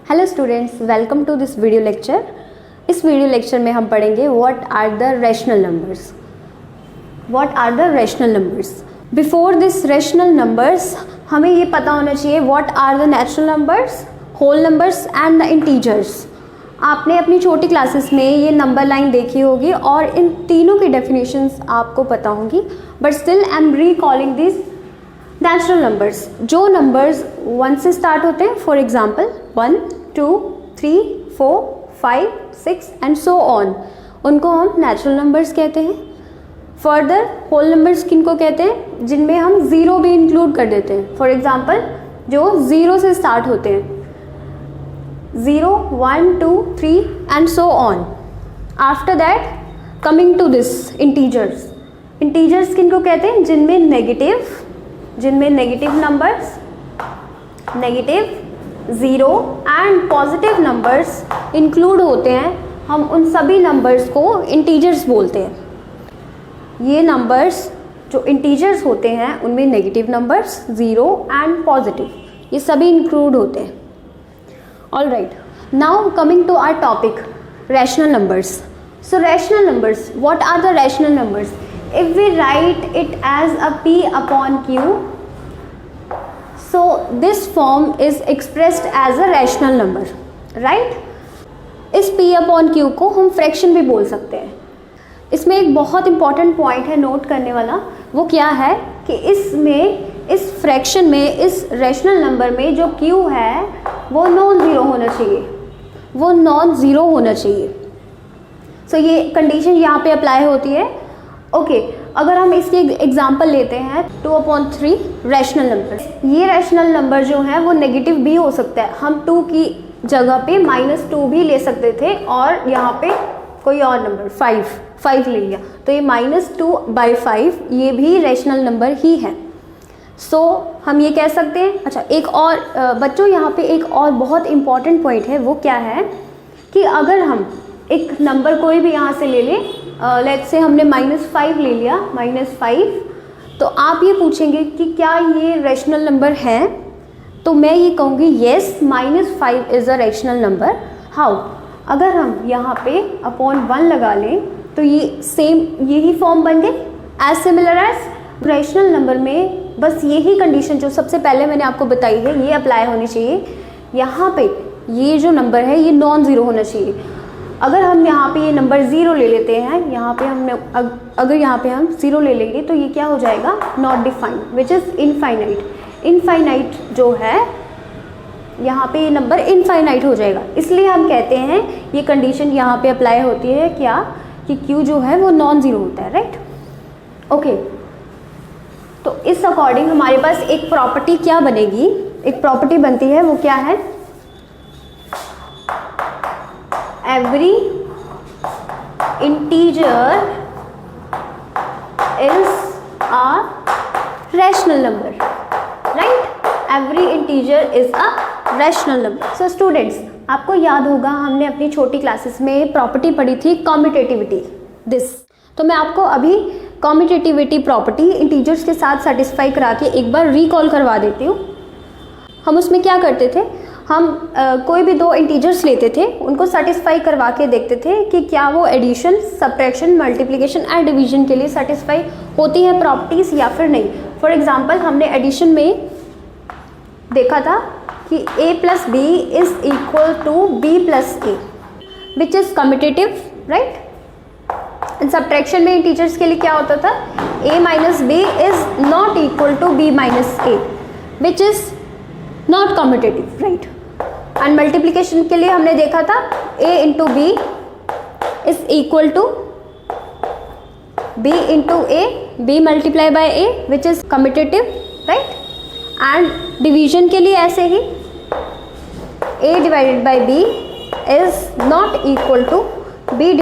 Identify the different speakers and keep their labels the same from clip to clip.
Speaker 1: Hello students, welcome to this video lecture. इस video lecture में हम पढ़ेंगे what are the rational numbers. What are the rational numbers. Before this rational numbers हमें ये पता होना चाहिए what are the natural numbers, whole numbers and the integers. आपने अपनी छोटी क्लासेस में ये नंबर लाइन देखी होगी और इन तीनों की डेफिनेशंस आपको पता होंगी, but still I am recalling this natural numbers. जो नंबर्स 1 से स्टार्ट होते हैं, for example 1, 2, 3, 4, 5, 6 and so on, उनको हम नेचुरल नंबर्स कहते हैं। फर्दर होल नंबर्स किनको कहते हैं? जिनमें हम ज़ीरो भी इंक्लूड कर देते हैं। फॉर एग्जाम्पल जो 0 से स्टार्ट होते हैं, 0, 1, 2, 3 and so on. After that coming to this integers. Integers किनको कहते हैं? जिनमें negative numbers, negative, zero and positive numbers include होते हैं। हम उन सभी नंबर्स को इंटीजर्स बोलते हैं। ये नंबर्स जो इंटीजर्स होते हैं उनमें negative numbers, zero and positive, ये सभी इंक्लूड होते हैं। All right, now coming to our topic, rational numbers. So rational numbers, what are the rational numbers? If we write it as a p upon q, so this form is expressed as a rational number, right? इस p upon q को हम fraction भी बोल सकते हैं। इसमें एक बहुत इंपॉर्टेंट पॉइंट है नोट करने वाला, वो क्या है कि इसमें, इस फ्रैक्शन में, इस रैशनल नंबर में जो q है वो नॉन ज़ीरो होना चाहिए, वो नॉन ज़ीरो होना चाहिए। सो ये कंडीशन यहाँ पे अप्लाई होती है। ओके, अगर हम इसकी एग्जांपल लेते हैं 2/3 रैशनल नंबर। ये रैशनल नंबर जो है वो नेगेटिव भी हो सकता है। हम 2 की जगह पे -2 भी ले सकते थे और यहाँ पे कोई और नंबर 5 ले लिया, तो ये -2/5 ये भी रैशनल नंबर ही है। सो हम ये कह सकते हैं। अच्छा, एक और बच्चों यहाँ पे एक और बहुत इम्पॉर्टेंट पॉइंट है, वो क्या है कि अगर हम एक नंबर कोई भी यहाँ से ले लें, लेट्स से हमने -5 ले लिया, -5, तो आप ये पूछेंगे कि क्या ये रैशनल नंबर है? तो मैं ये कहूँगी yes, -5 is a rational number. How? अगर हम यहाँ पे अपॉन 1 लगा लें तो ये सेम यही फॉर्म बन गई, as similar as. Rational number में बस यही कंडीशन जो सबसे पहले मैंने आपको बताई है ये अप्लाई होनी चाहिए। यहाँ पे ये जो नंबर है ये नॉन ज़ीरो होना चाहिए। अगर हम यहाँ पे ये नंबर 0 ले लेते हैं, यहाँ पे हमने अगर यहाँ पे हम 0 ले लेंगे तो ये क्या हो जाएगा? Not defined, which is infinite. Infinite जो है यहाँ पे ये नंबर इनफाइनाइट हो जाएगा। इसलिए हम कहते हैं ये कंडीशन यहाँ पे अप्लाई होती है क्या, कि Q जो है वो नॉन ज़ीरो होता है, राइट? ओके, तो इस अकॉर्डिंग हमारे पास एक प्रॉपर्टी क्या बनेगी? एक प्रॉपर्टी बनती है, वो क्या है? Every integer is a rational number, right? Every integer is a rational number. So students, आपको याद होगा हमने अपनी छोटी क्लासेस में प्रॉपर्टी पढ़ी थी कॉम्यूटेटिविटी, दिस। तो मैं आपको अभी कॉम्यूटेटिविटी प्रॉपर्टी इंटीजर्स के साथ सेटिस्फाई करा के एक बार रिकॉल करवा देती हूँ। हम उसमें क्या करते थे, हम कोई भी 2 इंटीजर्स लेते थे, उनको सेटिस्फाई करवा के देखते थे कि क्या वो addition, subtraction, multiplication and division के लिए सेटिस्फाई होती है प्रॉपर्टीज़ या फिर नहीं। फॉर एग्जांपल हमने एडिशन में देखा था कि a + b is equal to b + a, which is commutative, right? Subtraction में इंटीजर्स के लिए क्या होता था? a - b is not equal to b - a, which is not commutative, right? And multiplication के लिए हमने देखा था a × b is equal to b × a, b × a, which is commutative, right? And division के लिए ऐसे ही a / b is not equal to b / a,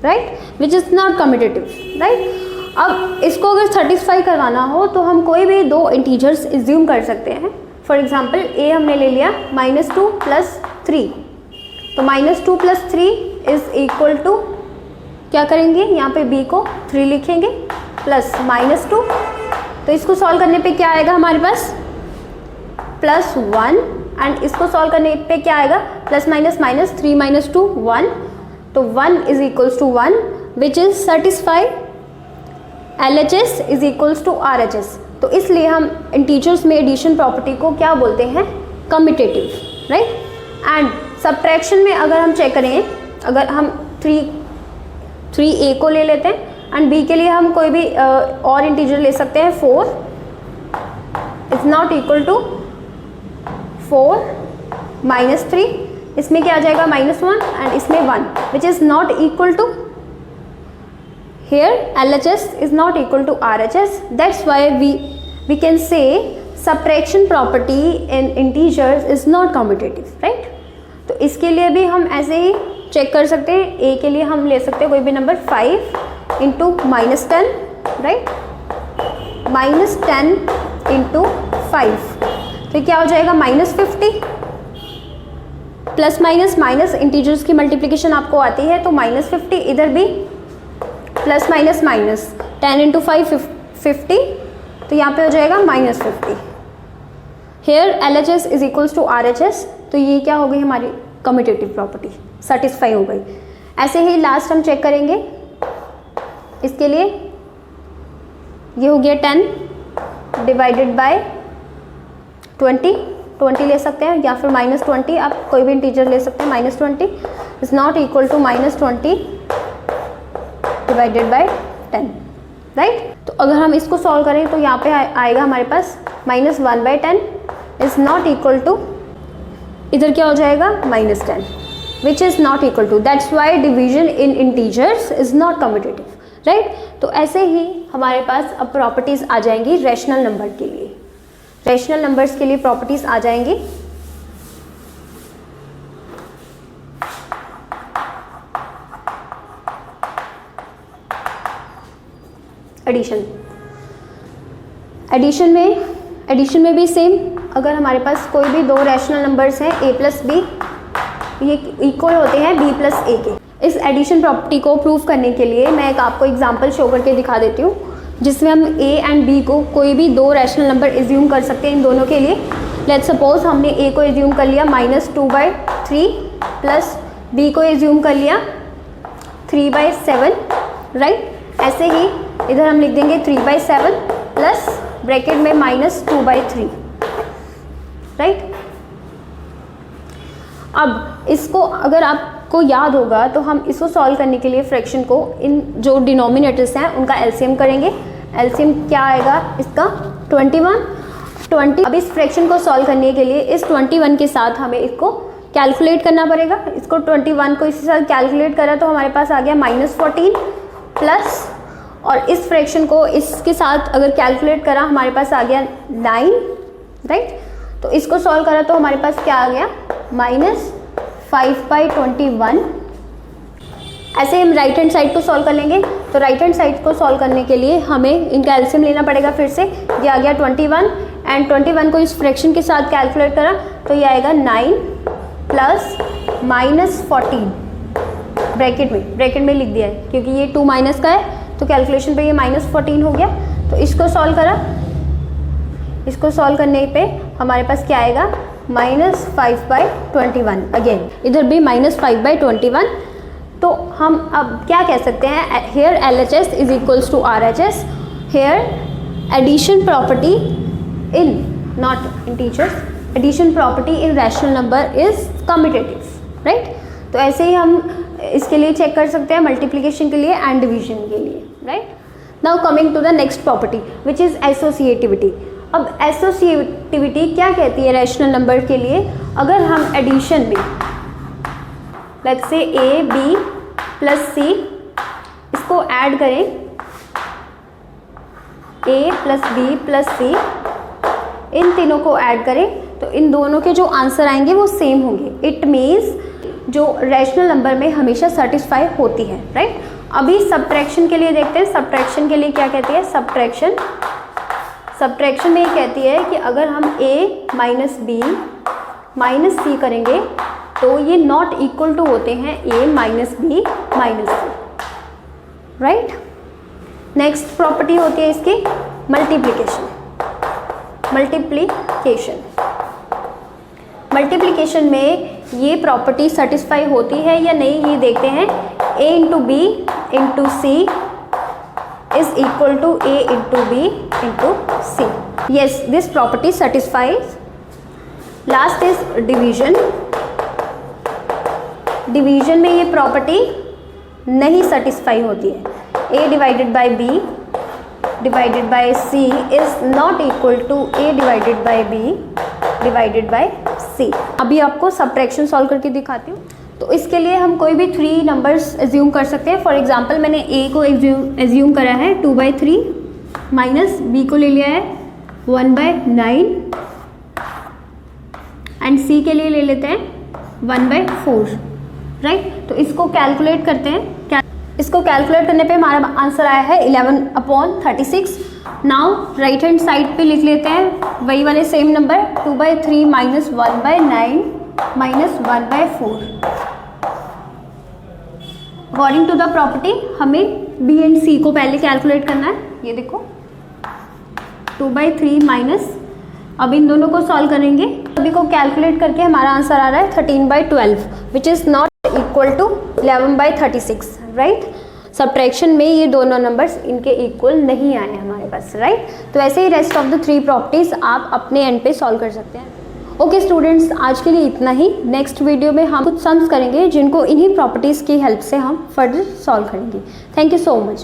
Speaker 1: right? Which is not commutative, right? अब इसको अगर सेटिस्फाई करवाना हो तो हम कोई भी 2 इंटीजर्स एज्यूम कर सकते हैं। फॉर एग्जांपल a हमने ले लिया -2 + 3, तो -2 + 3 इज़ इक्वल टू, क्या करेंगे यहाँ पे b को 3 लिखेंगे प्लस -2, तो इसको सॉल्व करने पे क्या आएगा हमारे पास? +1 एंड इसको सॉल्व करने पे क्या आएगा, प्लस माइनस माइनस 3 माइनस 2 1, तो 1 is equals to 1 which is satisfy LHS is equals to RHS। तो इसलिए हम इंटीजर्स में एडिशन प्रॉपर्टी को क्या बोलते हैं, कम्यूटेटिव, राइट। एंड सब्ट्रैक्शन में अगर हम चेक करें, अगर हम 3a को ले लेते हैं एंड b के लिए हम कोई भी और इंटीजर ले सकते हैं, 4 is not equal to 4 minus 3, इसमें क्या आ जाएगा -1 एंड इसमें 1 which is not equal to, here LHS is not equal to RHS, that's why we can say subtraction property in integers is not commutative, right। तो इसके लिए भी हम ऐसे ही चेक कर सकते हैं, a के लिए हम ले सकते हैं कोई भी नंबर 5 इंटू -10, राइट, -10 इंटू 5, तो क्या हो जाएगा -50, प्लस माइनस माइनस इंटीजर्स की मल्टीप्लिकेशन आपको आती है, तो -50, इधर भी प्लस माइनस माइनस 10 इंटू 5 50, तो यहाँ पे हो जाएगा -50। Here LHS is equals to RHS, तो ये क्या हो गई हमारी कम्यूटेटिव प्रॉपर्टी, सेटिस्फाई हो गई। ऐसे ही लास्ट हम चेक करेंगे, इसके लिए ये हो गया 10 डिवाइडेड बाय 20 ले सकते हैं, या फिर -20, आप कोई भी इंटीजर ले सकते हैं, -20 is not equal to -20 divided by 10, right. तो अगर हम इसको सॉल्व करें तो यहाँ पे आएगा हमारे पास -1/10 इज नॉट इक्वल टू, इधर क्या हो जाएगा -10 which is not equal to, that's why division in integers is not commutative, right. तो ऐसे ही हमारे पास अब प्रॉपर्टीज़ आ जाएंगी रैशनल नंबर के लिए, रैशनल नंबर्स के लिए प्रॉपर्टीज़ आ जाएंगी। एडिशन में भी सेम, अगर हमारे पास कोई भी दो रैशनल नंबर्स हैं a प्लस बी, ये इक्वल होते हैं b प्लस ए के। इस एडिशन प्रॉपर्टी को प्रूव करने के लिए मैं एक आपको एग्जांपल शो करके दिखा देती हूँ, जिसमें हम a एंड b को कोई भी दो रैशनल नंबर एज्यूम कर सकते हैं इन दोनों के लिए। लेट्स सपोज हमने a को एज्यूम कर लिया -2/3 प्लस b को एज्यूम कर लिया 3/7, राइट। ऐसे ही इधर हम लिख देंगे 3/7 प्लस ब्रैकेट में -2/3, राइट। अब इसको अगर आपको याद होगा तो हम इसको सॉल्व करने के लिए फ्रैक्शन को इन जो डिनोमिनेटर्स हैं उनका एलसीएम करेंगे। एलसीएम क्या आएगा इसका 21। अब इस फ्रैक्शन को सॉल्व करने के लिए इस 21 के साथ हमें इसको कैलकुलेट करना पड़ेगा। इसको 21 को इसके साथ कैलकुलेट करा तो हमारे पास आ गया -14 प्लस, और इस फ्रैक्शन को इसके साथ अगर कैलकुलेट करा हमारे पास आ गया 9, राइट। तो इसको सॉल्व करा तो हमारे पास क्या आ गया -5/21। ऐसे हम राइट हैंड साइड को सॉल्व कर लेंगे। तो राइट हैंड साइड को सॉल्व करने के लिए हमें इनका एलसीएम लेना पड़ेगा। फिर से ये आ गया 21 एंड 21 को इस फ्रैक्शन के साथ कैलकुलेट करा तो ये आएगा 9 प्लस -14 ब्रैकेट में लिख दिया है क्योंकि ये 2 माइनस का है तो कैलकुलेशन पे ये -14 हो गया। तो इसको सॉल्व करा, इसको सॉल्व करने पे हमारे पास क्या आएगा -5/21। अगेन इधर भी -5/21। तो हम अब क्या कह सकते हैं, here LHS is equals to RHS, here addition property in not integers, addition property in rational number is commutative, right. तो ऐसे ही हम इसके लिए चेक कर सकते हैं मल्टीप्लिकेशन के लिए एंड डिवीजन के लिए, right. Now coming to the next property which is associativity. अब एसोसिएटिविटी क्या कहती है रैशनल नंबर के लिए, अगर हम एडिशन में let's say a b plus c इसको ऐड करें, a plus b plus c इन तीनों को ऐड करें तो इन दोनों के जो आंसर आएंगे वो सेम होंगे। इट मीन्स जो रैशनल नंबर में हमेशा सेटिस्फाई होती है, राइट। अभी सब्ट्रैक्शन के लिए देखते हैं। सब्ट्रैक्शन के लिए क्या कहती है, सब्ट्रैक्शन में ये कहती है कि अगर हम a minus b minus c करेंगे तो ये नॉट इक्वल टू होते हैं a minus b minus c, right. Next property होती है इसकी मल्टीप्लिकेशन। मल्टीप्लिकेशन में ये प्रॉपर्टी सेटिस्फाई होती है या नहीं, ये देखते हैं। a into B into C is equal to a into B into C. Yes, this property satisfies. Last is division. Division में ये प्रॉपर्टी नहीं सेटिस्फाई होती है। a divided by b divided by c is not equal to a divided by b divided by c। अभी आपको subtraction solve करके दिखाती हूँ। तो इसके लिए हम कोई भी 3 नंबर्स एज्यूम कर सकते हैं। फॉर एग्जांपल मैंने a को एज्यूम करा है 2/3 माइनस b को ले लिया है 1/9 एंड c के लिए ले लेते हैं 1/4, राइट। तो इसको कैलकुलेट करते हैं। इसको कैलकुलेट करने पे हमारा आंसर आया है 11/36। नाउ राइट हैंड साइड पे लिख लेते हैं वही वाले same number 2/3 minus 1/9 minus 1/4। According to the property हमें बी एंड सी को पहले कैलकुलेट करना है। ये देखो 2/3 माइनस, अब इन दोनों को सॉल्व करेंगे। सभी को कैलकुलेट करके हमारा आंसर आ रहा है 13/12 which is not equal to 11/36, right. Subtraction में ये दोनों नंबर्स इनके इक्वल नहीं आए हमारे पास, राइट। तो ऐसे ही रेस्ट ऑफ द 3 प्रॉपर्टीज़ आप अपने एंड पे सॉल्व कर सकते हैं। ओके स्टूडेंट्स, आज के लिए इतना ही। नेक्स्ट वीडियो में हम कुछ सम्स करेंगे जिनको इन्हीं प्रॉपर्टीज़ की हेल्प से हम फर्दर सॉल्व करेंगे। Thank you so much.